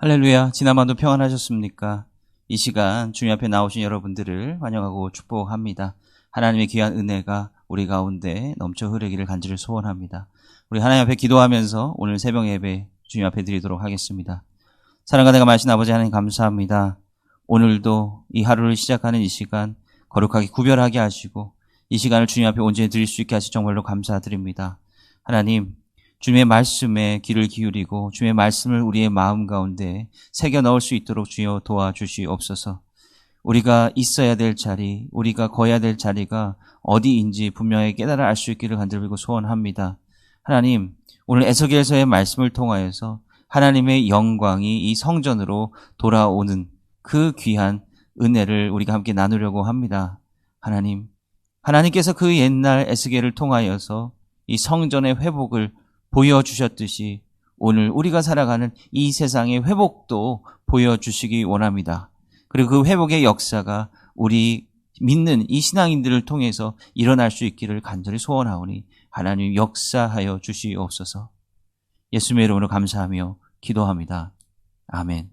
할렐루야. 지난밤도 평안하셨습니까? 이 시간 주님 앞에 나오신 여러분들을 환영하고 축복합니다. 하나님의 귀한 은혜가 우리 가운데 넘쳐 흐르기를 간절히 소원합니다. 우리 하나님 앞에 기도하면서 오늘 새벽 예배 주님 앞에 드리도록 하겠습니다. 사랑과 내가 마신 아버지 하나님 감사합니다. 오늘도 이 하루를 시작하는 이 시간 거룩하게 구별하게 하시고 이 시간을 주님 앞에 온전히 드릴 수 있게 하시 정말로 감사드립니다. 하나님, 주님의 말씀에 귀를 기울이고 주님의 말씀을 우리의 마음 가운데 새겨 넣을 수 있도록 주여 도와주시옵소서. 우리가 있어야 될 자리, 우리가 거해야 될 자리가 어디인지 분명히 깨달아 알 수 있기를 간절히 소원합니다. 하나님, 오늘 에스겔서의 말씀을 통하여서 하나님의 영광이 이 성전으로 돌아오는 그 귀한 은혜를 우리가 함께 나누려고 합니다. 하나님께서 그 옛날 에스겔을 통하여서 이 성전의 회복을 보여주셨듯이 오늘 우리가 살아가는 이 세상의 회복도 보여주시기 원합니다. 그리고 그 회복의 역사가 우리 믿는 이 신앙인들을 통해서 일어날 수 있기를 간절히 소원하오니 하나님 역사하여 주시옵소서. 예수님의 이름으로 감사하며 기도합니다. 아멘.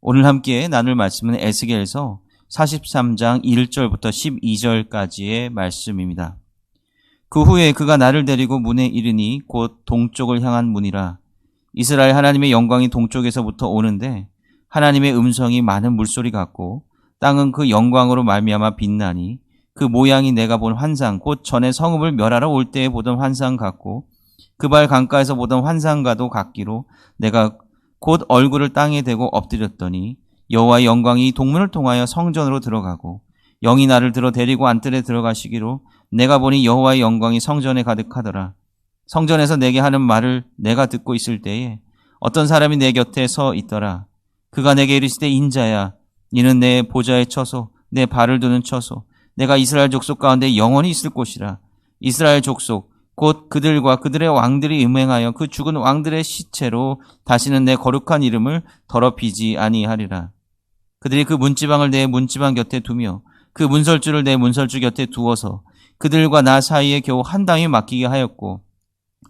오늘 함께 나눌 말씀은 에스겔서 43장 1절부터 12절까지의 말씀입니다. 그 후에 그가 나를 데리고 문에 이르니 곧 동쪽을 향한 문이라. 이스라엘 하나님의 영광이 동쪽에서부터 오는데 하나님의 음성이 많은 물소리 같고 땅은 그 영광으로 말미암아 빛나니 그 모양이 내가 본 환상 곧 전에 성읍을 멸하러 올 때에 보던 환상 같고 그발 강가에서 보던 환상과도 같기로 내가 곧 얼굴을 땅에 대고 엎드렸더니 여호와의 영광이 동문을 통하여 성전으로 들어가고 영이 나를 들어 데리고 안뜰에 들어가시기로 내가 보니 여호와의 영광이 성전에 가득하더라. 성전에서 내게 하는 말을 내가 듣고 있을 때에 어떤 사람이 내 곁에 서 있더라. 그가 내게 이르시되 인자야, 이는 내 보좌의 처소, 내 발을 두는 처소, 내가 이스라엘 족속 가운데 영원히 있을 곳이라. 이스라엘 족속 곧 그들과 그들의 왕들이 음행하여 그 죽은 왕들의 시체로 다시는 내 거룩한 이름을 더럽히지 아니하리라. 그들이 그 문지방을 내 문지방 곁에 두며 그 문설주를 내 문설주 곁에 두어서 그들과 나 사이에 겨우 한 땅이 맡기게 하였고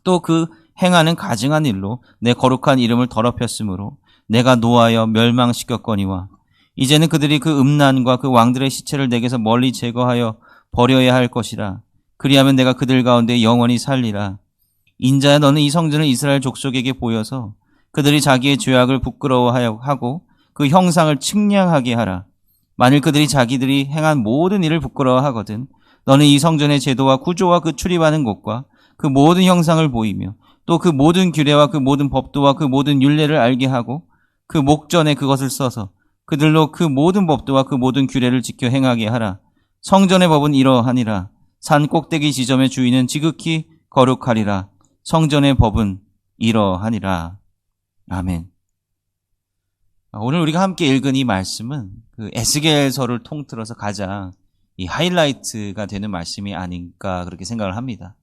또 그 행하는 가증한 일로 내 거룩한 이름을 더럽혔으므로 내가 노하여 멸망시켰거니와 이제는 그들이 그 음란과 그 왕들의 시체를 내게서 멀리 제거하여 버려야 할 것이라. 그리하면 내가 그들 가운데 영원히 살리라. 인자야, 너는 이 성전을 이스라엘 족속에게 보여서 그들이 자기의 죄악을 부끄러워하고 그 형상을 측량하게 하라. 만일 그들이 자기들이 행한 모든 일을 부끄러워하거든 너는 이 성전의 제도와 구조와 그 출입하는 곳과 그 모든 형상을 보이며 또 그 모든 규례와 그 모든 법도와 그 모든 율례를 알게 하고 그 목전에 그것을 써서 그들로 그 모든 법도와 그 모든 규례를 지켜 행하게 하라. 성전의 법은 이러하니라. 산 꼭대기 지점의 주인은 지극히 거룩하리라. 성전의 법은 이러하니라. 아멘. 오늘 우리가 함께 읽은 이 말씀은 그 에스겔서를 통틀어서 가장 이 하이라이트가 되는 말씀이 아닌가 그렇게 생각을 합니다.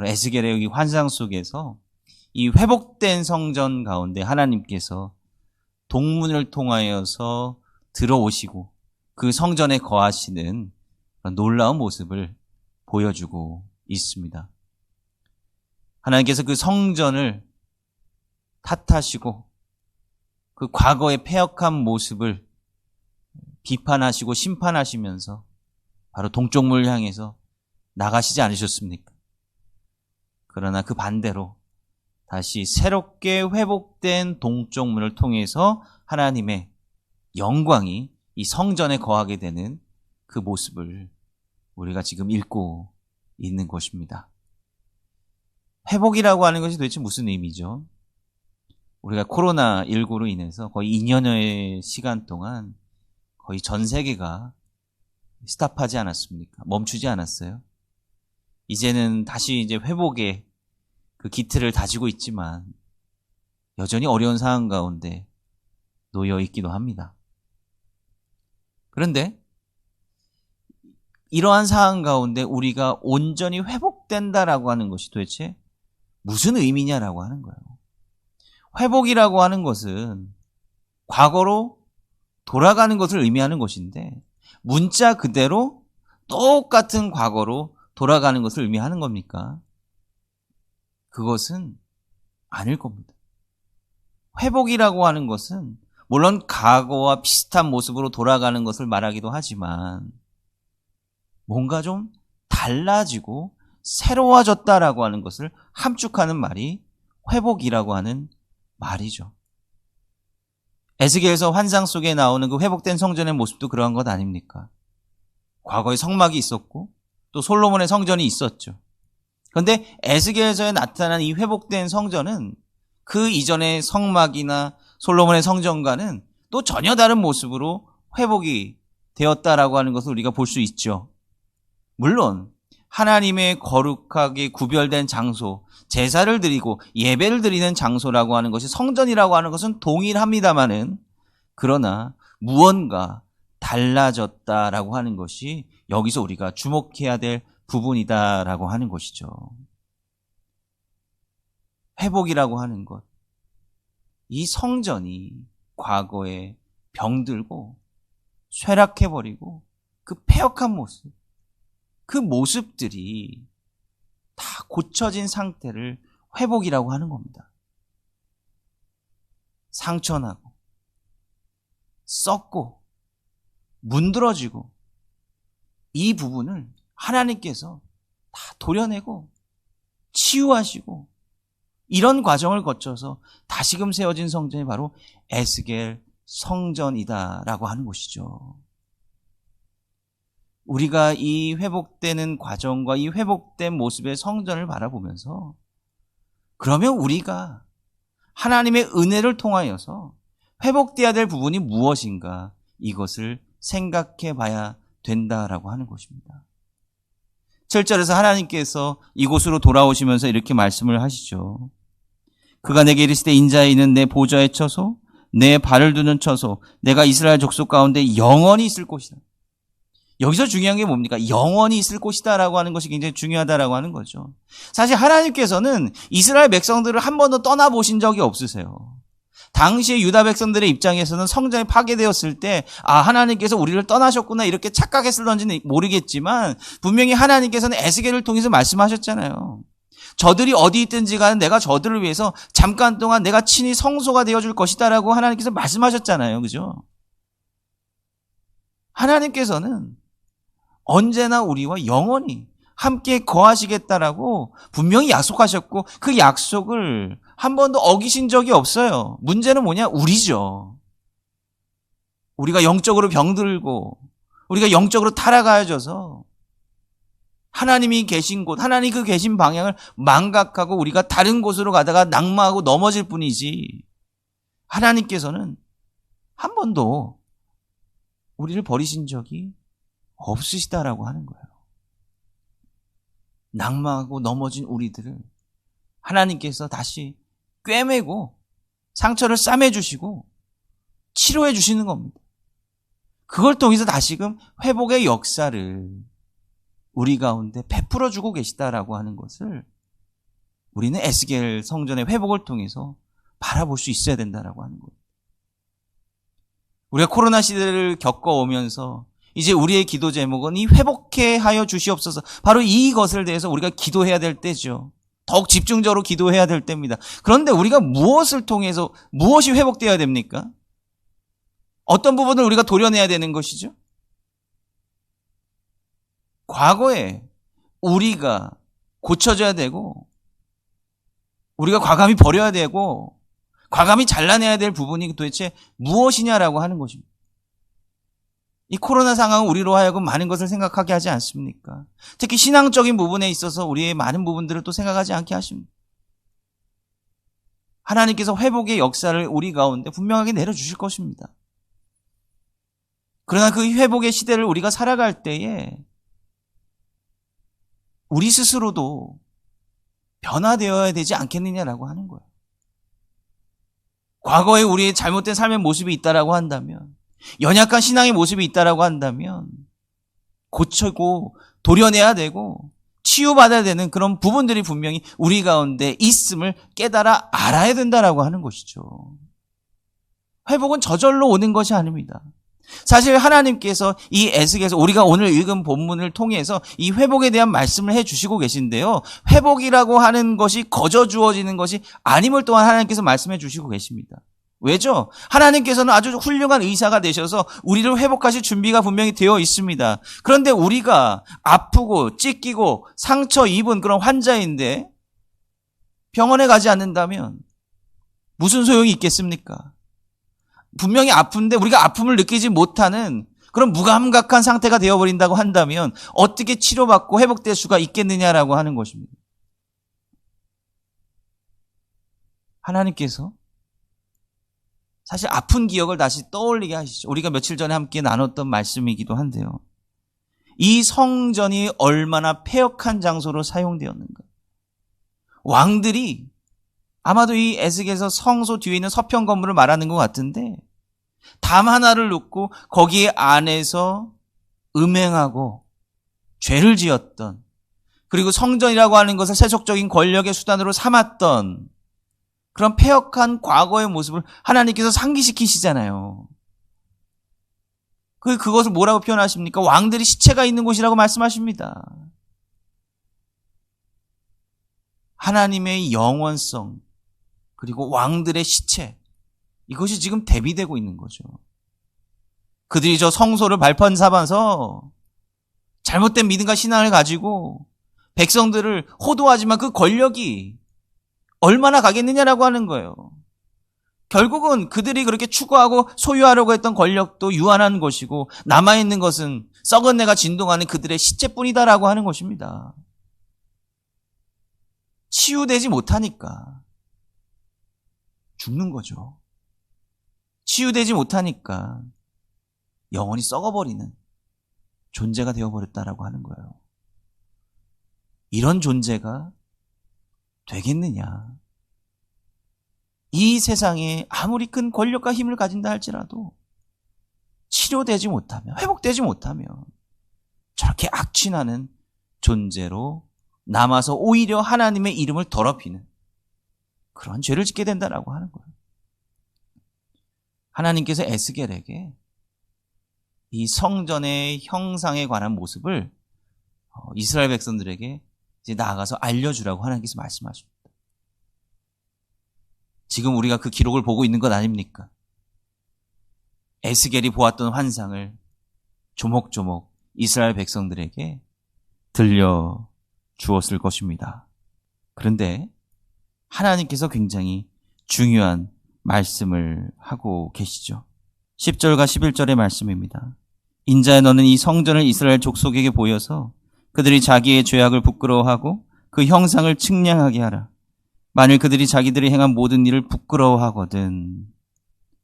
에스겔의 여기 환상 속에서 이 회복된 성전 가운데 하나님께서 동문을 통하여서 들어오시고 그 성전에 거하시는 그런 놀라운 모습을 보여주고 있습니다. 하나님께서 그 성전을 탓하시고 그 과거의 패역한 모습을 비판하시고 심판하시면서 바로 동쪽문을 향해서 나가시지 않으셨습니까? 그러나 그 반대로 다시 새롭게 회복된 동쪽문을 통해서 하나님의 영광이 이 성전에 거하게 되는 그 모습을 우리가 지금 읽고 있는 것입니다. 회복이라고 하는 것이 도대체 무슨 의미죠? 우리가 코로나19로 인해서 거의 2년여의 시간 동안 거의 전 세계가 스탑하지 않았습니까? 멈추지 않았어요? 이제는 다시 이제 회복의 그 기틀을 다지고 있지만 여전히 어려운 상황 가운데 놓여 있기도 합니다. 그런데 이러한 상황 가운데 우리가 온전히 회복된다라고 하는 것이 도대체 무슨 의미냐라고 하는 거예요. 회복이라고 하는 것은 과거로 돌아가는 것을 의미하는 것인데 문자 그대로 똑같은 과거로 돌아가는 것을 의미하는 겁니까? 그것은 아닐 겁니다. 회복이라고 하는 것은 물론 과거와 비슷한 모습으로 돌아가는 것을 말하기도 하지만 뭔가 좀 달라지고 새로워졌다라고 하는 것을 함축하는 말이 회복이라고 하는 말이죠. 에스겔서 환상 속에 나오는 그 회복된 성전의 모습도 그러한 것 아닙니까? 과거에 성막이 있었고 또 솔로몬의 성전이 있었죠. 그런데 에스겔서에 나타난 이 회복된 성전은 그 이전의 성막이나 솔로몬의 성전과는 또 전혀 다른 모습으로 회복이 되었다라고 하는 것을 우리가 볼 수 있죠. 물론 하나님의 거룩하게 구별된 장소, 제사를 드리고 예배를 드리는 장소라고 하는 것이 성전이라고 하는 것은 동일합니다마는 그러나 무언가 달라졌다라고 하는 것이 여기서 우리가 주목해야 될 부분이다라고 하는 것이죠. 회복이라고 하는 것, 이 성전이 과거에 병들고 쇠락해버리고 그 폐역한 모습, 그 모습들이 다 고쳐진 상태를 회복이라고 하는 겁니다. 상처나고 썩고 문드러지고 이 부분을 하나님께서 다 도려내고 치유하시고 이런 과정을 거쳐서 다시금 세워진 성전이 바로 에스겔 성전이다라고 하는 것이죠. 우리가 이 회복되는 과정과 이 회복된 모습의 성전을 바라보면서 그러면 우리가 하나님의 은혜를 통하여서 회복되어야 될 부분이 무엇인가 이것을 생각해 봐야 된다라고 하는 것입니다. 7절에서 하나님께서 이곳으로 돌아오시면서 이렇게 말씀을 하시죠. 그가 내게 이르시되 인자에 있는 내 보좌의 처소, 내 발을 두는 처소, 내가 이스라엘 족속 가운데 영원히 있을 곳이다. 여기서 중요한 게 뭡니까? 영원히 있을 곳이다라고 하는 것이 굉장히 중요하다라고 하는 거죠. 사실 하나님께서는 이스라엘 백성들을 한 번도 떠나보신 적이 없으세요. 당시에 유다 백성들의 입장에서는 성전이 파괴되었을 때 하나님께서 우리를 떠나셨구나 이렇게 착각했을런지는 모르겠지만 분명히 하나님께서는 에스겔을 통해서 말씀하셨잖아요. 저들이 어디 있든지 간에 내가 저들을 위해서 잠깐 동안 내가 친히 성소가 되어줄 것이다라고 하나님께서 말씀하셨잖아요. 그죠? 하나님께서는 언제나 우리와 영원히 함께 거하시겠다라고 분명히 약속하셨고 그 약속을 한 번도 어기신 적이 없어요. 문제는 뭐냐? 우리죠. 우리가 영적으로 병들고 우리가 영적으로 타락하여져서 하나님이 계신 곳, 하나님이 그 계신 방향을 망각하고 우리가 다른 곳으로 가다가 낙마하고 넘어질 뿐이지 하나님께서는 한 번도 우리를 버리신 적이 없으시다라고 하는 거예요. 낙마하고 넘어진 우리들을 하나님께서 다시 꿰매고 상처를 싸매주시고 치료해 주시는 겁니다. 그걸 통해서 다시금 회복의 역사를 우리 가운데 베풀어 주고 계시다라고 하는 것을 우리는 에스겔 성전의 회복을 통해서 바라볼 수 있어야 된다라고 하는 거예요. 우리가 코로나 시대를 겪어오면서 이제 우리의 기도 제목은 이 회복해 하여 주시옵소서. 바로 이것을 대해서 우리가 기도해야 될 때죠. 더욱 집중적으로 기도해야 될 때입니다. 그런데 우리가 무엇을 통해서 무엇이 회복되어야 됩니까? 어떤 부분을 우리가 도려내야 되는 것이죠? 과거에 우리가 고쳐져야 되고 우리가 과감히 버려야 되고 과감히 잘라내야 될 부분이 도대체 무엇이냐라고 하는 것입니다. 이 코로나 상황은 우리로 하여금 많은 것을 생각하게 하지 않습니까? 특히 신앙적인 부분에 있어서 우리의 많은 부분들을 또 생각하지 않게 하십니다. 하나님께서 회복의 역사를 우리 가운데 분명하게 내려주실 것입니다. 그러나 그 회복의 시대를 우리가 살아갈 때에 우리 스스로도 변화되어야 되지 않겠느냐라고 하는 거예요. 과거에 우리의 잘못된 삶의 모습이 있다라고 한다면, 연약한 신앙의 모습이 있다라고 한다면 고치고 도려내야 되고 치유받아야 되는 그런 부분들이 분명히 우리 가운데 있음을 깨달아 알아야 된다라고 하는 것이죠. 회복은 저절로 오는 것이 아닙니다. 사실 하나님께서 이 에스겔에서 우리가 오늘 읽은 본문을 통해서 이 회복에 대한 말씀을 해주시고 계신데요. 회복이라고 하는 것이 거저 주어지는 것이 아님을 또한 하나님께서 말씀해 주시고 계십니다. 왜죠? 하나님께서는 아주 훌륭한 의사가 되셔서 우리를 회복하실 준비가 분명히 되어 있습니다. 그런데 우리가 아프고 찢기고 상처 입은 그런 환자인데 병원에 가지 않는다면 무슨 소용이 있겠습니까? 분명히 아픈데 우리가 아픔을 느끼지 못하는 그런 무감각한 상태가 되어버린다고 한다면 어떻게 치료받고 회복될 수가 있겠느냐라고 하는 것입니다. 하나님께서 사실 아픈 기억을 다시 떠올리게 하시죠. 우리가 며칠 전에 함께 나눴던 말씀이기도 한데요. 이 성전이 얼마나 폐역한 장소로 사용되었는가. 왕들이 아마도 이 에스겔에서 성소 뒤에 있는 서평 건물을 말하는 것 같은데 담 하나를 놓고 거기에 안에서 음행하고 죄를 지었던, 그리고 성전이라고 하는 것을 세속적인 권력의 수단으로 삼았던 그런 폐역한 과거의 모습을 하나님께서 상기시키시잖아요. 그것을 뭐라고 표현하십니까? 왕들이 시체가 있는 곳이라고 말씀하십니다. 하나님의 영원성, 그리고 왕들의 시체, 이것이 지금 대비되고 있는 거죠. 그들이 저 성소를 발판 삼아서 잘못된 믿음과 신앙을 가지고 백성들을 호도하지만 그 권력이 얼마나 가겠느냐라고 하는 거예요. 결국은 그들이 그렇게 추구하고 소유하려고 했던 권력도 유한한 것이고 남아있는 것은 썩은 내가 진동하는 그들의 시체뿐이다라고 하는 것입니다. 치유되지 못하니까 죽는 거죠. 치유되지 못하니까 영원히 썩어버리는 존재가 되어버렸다라고 하는 거예요. 이런 존재가 되겠느냐? 이 세상에 아무리 큰 권력과 힘을 가진다 할지라도 치료되지 못하면, 회복되지 못하면 저렇게 악취나는 존재로 남아서 오히려 하나님의 이름을 더럽히는 그런 죄를 짓게 된다라고 하는 거예요. 하나님께서 에스겔에게 이 성전의 형상에 관한 모습을 이스라엘 백성들에게 이제 나아가서 알려주라고 하나님께서 말씀하십니다. 지금 우리가 그 기록을 보고 있는 것 아닙니까? 에스겔이 보았던 환상을 조목조목 이스라엘 백성들에게 들려주었을 것입니다. 그런데 하나님께서 굉장히 중요한 말씀을 하고 계시죠. 10절과 11절의 말씀입니다. 인자야, 너는 이 성전을 이스라엘 족속에게 보여서 그들이 자기의 죄악을 부끄러워하고 그 형상을 측량하게 하라. 만일 그들이 자기들이 행한 모든 일을 부끄러워하거든.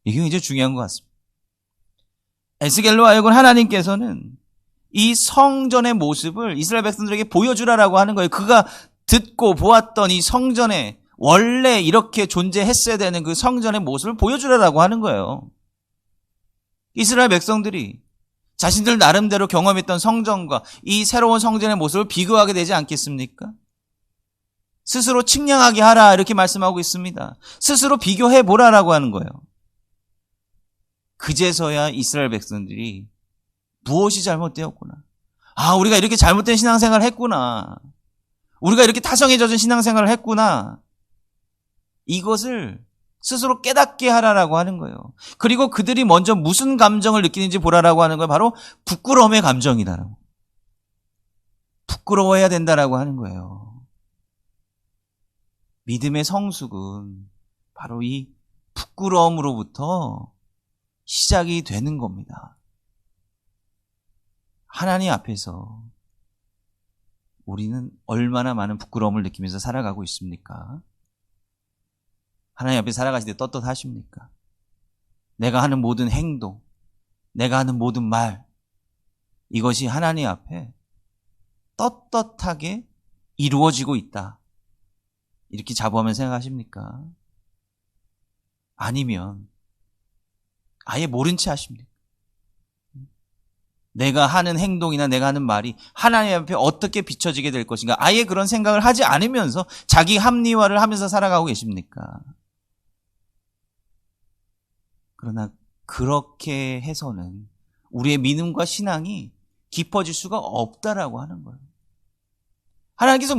이게 굉장히 중요한 것 같습니다. 에스겔로 하여금 하나님께서는 이 성전의 모습을 이스라엘 백성들에게 보여주라라고 하는 거예요. 그가 듣고 보았던 이 성전에 원래 이렇게 존재했어야 되는 그 성전의 모습을 보여주라라고 하는 거예요. 이스라엘 백성들이 자신들 나름대로 경험했던 성전과 이 새로운 성전의 모습을 비교하게 되지 않겠습니까? 스스로 측량하게 하라 이렇게 말씀하고 있습니다. 스스로 비교해 보라라고 하는 거예요. 그제서야 이스라엘 백성들이 무엇이 잘못되었구나. 아, 우리가 이렇게 잘못된 신앙생활을 했구나. 우리가 이렇게 타성에 젖은 신앙생활을 했구나. 이것을 스스로 깨닫게 하라라고 하는 거예요. 그리고 그들이 먼저 무슨 감정을 느끼는지 보라라고 하는 건 바로 부끄러움의 감정이다라고. 부끄러워해야 된다라고 하는 거예요. 믿음의 성숙은 바로 이 부끄러움으로부터 시작이 되는 겁니다. 하나님 앞에서 우리는 얼마나 많은 부끄러움을 느끼면서 살아가고 있습니까? 하나님 앞에 살아가실 때 떳떳하십니까? 내가 하는 모든 행동, 내가 하는 모든 말, 이것이 하나님 앞에 떳떳하게 이루어지고 있다. 이렇게 자부하면 생각하십니까? 아니면 아예 모른 채 하십니까? 내가 하는 행동이나 내가 하는 말이 하나님 앞에 어떻게 비춰지게 될 것인가, 아예 그런 생각을 하지 않으면서 자기 합리화를 하면서 살아가고 계십니까? 그러나 그렇게 해서는 우리의 믿음과 신앙이 깊어질 수가 없다라고 하는 거예요. 하나님께서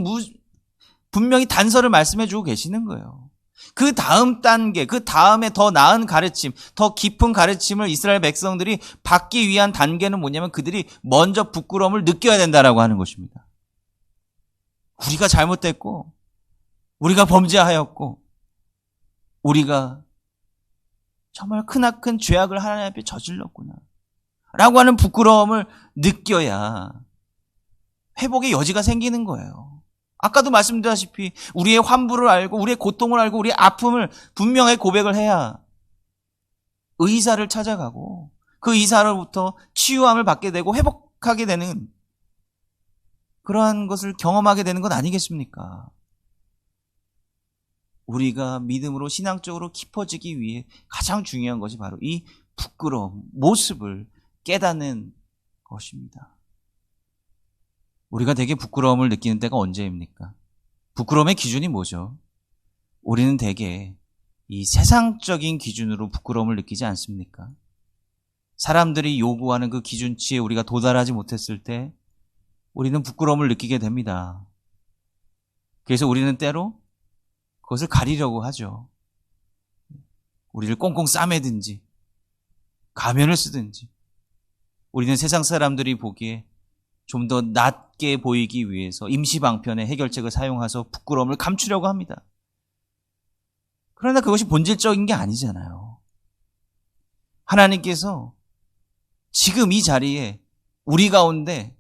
분명히 단서를 말씀해 주고 계시는 거예요. 그 다음 단계, 그 다음에 더 나은 가르침, 더 깊은 가르침을 이스라엘 백성들이 받기 위한 단계는 뭐냐면 그들이 먼저 부끄러움을 느껴야 된다라고 하는 것입니다. 우리가 잘못됐고, 우리가 범죄하였고, 우리가 정말 크나큰 죄악을 하나님 앞에 저질렀구나 라고 하는 부끄러움을 느껴야 회복의 여지가 생기는 거예요. 아까도 말씀드렸다시피 우리의 환부를 알고 우리의 고통을 알고 우리의 아픔을 분명하게 고백을 해야 의사를 찾아가고 그 의사로부터 치유함을 받게 되고 회복하게 되는 그러한 것을 경험하게 되는 것 아니겠습니까? 우리가 믿음으로 신앙적으로 깊어지기 위해 가장 중요한 것이 바로 이 부끄러움, 모습을 깨닫는 것입니다. 우리가 되게 부끄러움을 느끼는 때가 언제입니까? 부끄러움의 기준이 뭐죠? 우리는 되게 이 세상적인 기준으로 부끄러움을 느끼지 않습니까? 사람들이 요구하는 그 기준치에 우리가 도달하지 못했을 때 우리는 부끄러움을 느끼게 됩니다. 그래서 우리는 때로 그것을 가리려고 하죠. 우리를 꽁꽁 싸매든지 가면을 쓰든지 우리는 세상 사람들이 보기에 좀 더 낮게 보이기 위해서 임시방편의 해결책을 사용해서 부끄러움을 감추려고 합니다. 그러나 그것이 본질적인 게 아니잖아요. 하나님께서 지금 이 자리에 우리 가운데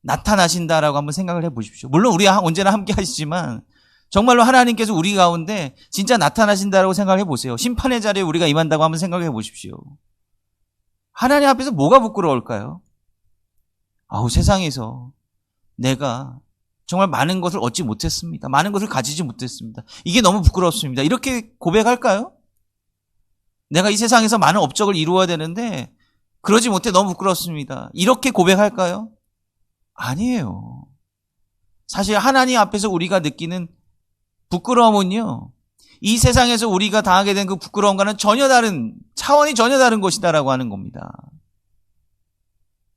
나타나신다라고 한번 생각을 해보십시오. 물론 우리 언제나 함께 하시지만 정말로 하나님께서 우리 가운데 진짜 나타나신다라고 생각해 보세요. 심판의 자리에 우리가 임한다고 한번 생각해 보십시오. 하나님 앞에서 뭐가 부끄러울까요? 세상에서 내가 정말 많은 것을 얻지 못했습니다. 많은 것을 가지지 못했습니다. 이게 너무 부끄럽습니다. 이렇게 고백할까요? 내가 이 세상에서 많은 업적을 이루어야 되는데 그러지 못해 너무 부끄럽습니다. 이렇게 고백할까요? 아니에요. 사실 하나님 앞에서 우리가 느끼는 부끄러움은요, 이 세상에서 우리가 당하게 된 그 부끄러움과는 차원이 전혀 다른 것이다라고 하는 겁니다.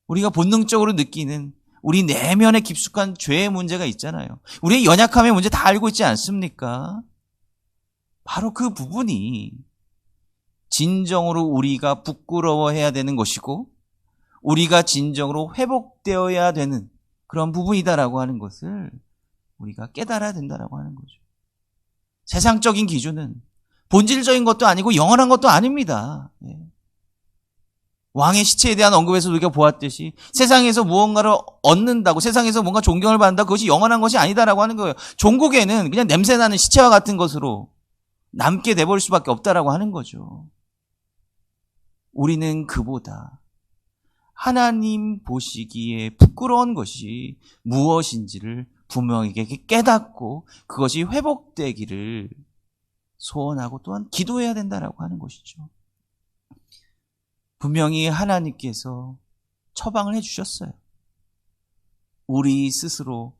우리가 본능적으로 느끼는 우리 내면에 깊숙한 죄의 문제가 있잖아요. 우리의 연약함의 문제 다 알고 있지 않습니까? 바로 그 부분이 진정으로 우리가 부끄러워해야 되는 것이고 우리가 진정으로 회복되어야 되는 그런 부분이다라고 하는 것을 우리가 깨달아야 된다라고 하는 거죠. 세상적인 기준은 본질적인 것도 아니고 영원한 것도 아닙니다. 왕의 시체에 대한 언급에서 우리가 보았듯이 세상에서 무언가를 얻는다고, 세상에서 뭔가 존경을 받는다고 그것이 영원한 것이 아니다라고 하는 거예요. 종국에는 그냥 냄새나는 시체와 같은 것으로 남게 돼버릴 수밖에 없다라고 하는 거죠. 우리는 그보다 하나님 보시기에 부끄러운 것이 무엇인지를 분명하게 깨닫고 그것이 회복되기를 소원하고 또한 기도해야 된다라고 하는 것이죠. 분명히 하나님께서 처방을 해주셨어요. 우리 스스로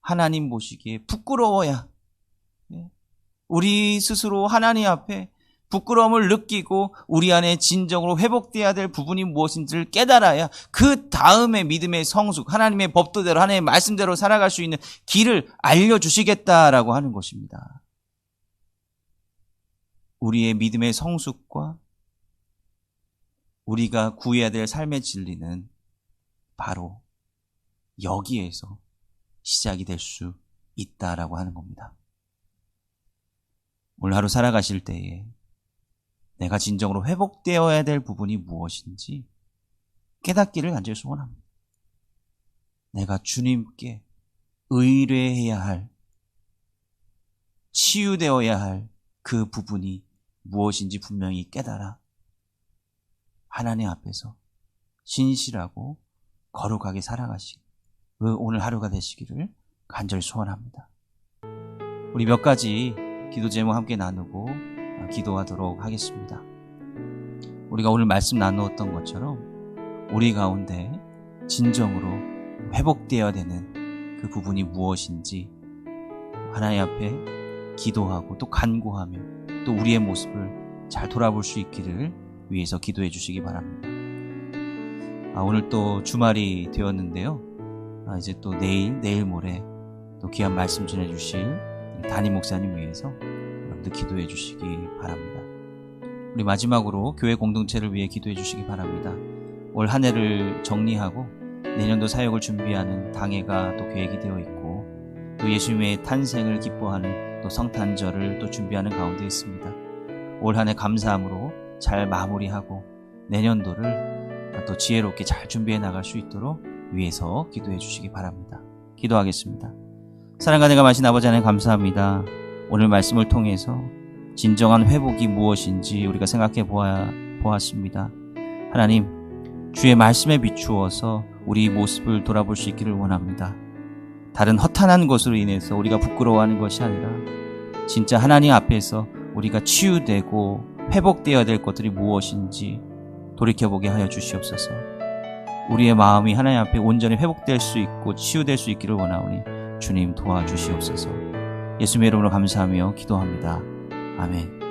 하나님 보시기에 부끄러워야, 우리 스스로 하나님 앞에 부끄러움을 느끼고 우리 안에 진정으로 회복돼야 될 부분이 무엇인지를 깨달아야 그 다음에 믿음의 성숙, 하나님의 법도대로 하나님의 말씀대로 살아갈 수 있는 길을 알려주시겠다라고 하는 것입니다. 우리의 믿음의 성숙과 우리가 구해야 될 삶의 진리는 바로 여기에서 시작이 될 수 있다라고 하는 겁니다. 오늘 하루 살아가실 때에 내가 진정으로 회복되어야 될 부분이 무엇인지 깨닫기를 간절히 소원합니다. 내가 주님께 의뢰해야 할, 치유되어야 할 그 부분이 무엇인지 분명히 깨달아 하나님 앞에서 신실하고 거룩하게 살아가시기 오늘 하루가 되시기를 간절히 소원합니다. 우리 몇 가지 기도 제목 함께 나누고 기도하도록 하겠습니다. 우리가 오늘 말씀 나누었던 것처럼 우리 가운데 진정으로 회복되어야 되는 그 부분이 무엇인지 하나님 앞에 기도하고 또 간구하며 또 우리의 모습을 잘 돌아볼 수 있기를 위해서 기도해 주시기 바랍니다. 오늘 또 주말이 되었는데요. 이제 또 내일 모레 또 귀한 말씀 전해주실 담임 목사님 위해서 여러분들 기도해 주시기 바랍니다. 우리 마지막으로 교회 공동체를 위해 기도해 주시기 바랍니다. 올 한 해를 정리하고 내년도 사역을 준비하는 당회가 또 계획이 되어 있고, 또 예수님의 탄생을 기뻐하는 또 성탄절을 또 준비하는 가운데 있습니다. 올 한 해 감사함으로 잘 마무리하고 내년도를 또 지혜롭게 잘 준비해 나갈 수 있도록 위해서 기도해 주시기 바랍니다. 기도하겠습니다. 사랑과 내가 마신 아버지 하나님 감사합니다. 오늘 말씀을 통해서 진정한 회복이 무엇인지 우리가 생각해 보았습니다. 하나님, 주의 말씀에 비추어서 우리 모습을 돌아볼 수 있기를 원합니다. 다른 허탄한 것으로 인해서 우리가 부끄러워하는 것이 아니라 진짜 하나님 앞에서 우리가 치유되고 회복되어야 될 것들이 무엇인지 돌이켜보게 하여 주시옵소서. 우리의 마음이 하나님 앞에 온전히 회복될 수 있고 치유될 수 있기를 원하오니 주님 도와주시옵소서. 예수님의 이름으로 감사하며 기도합니다. 아멘.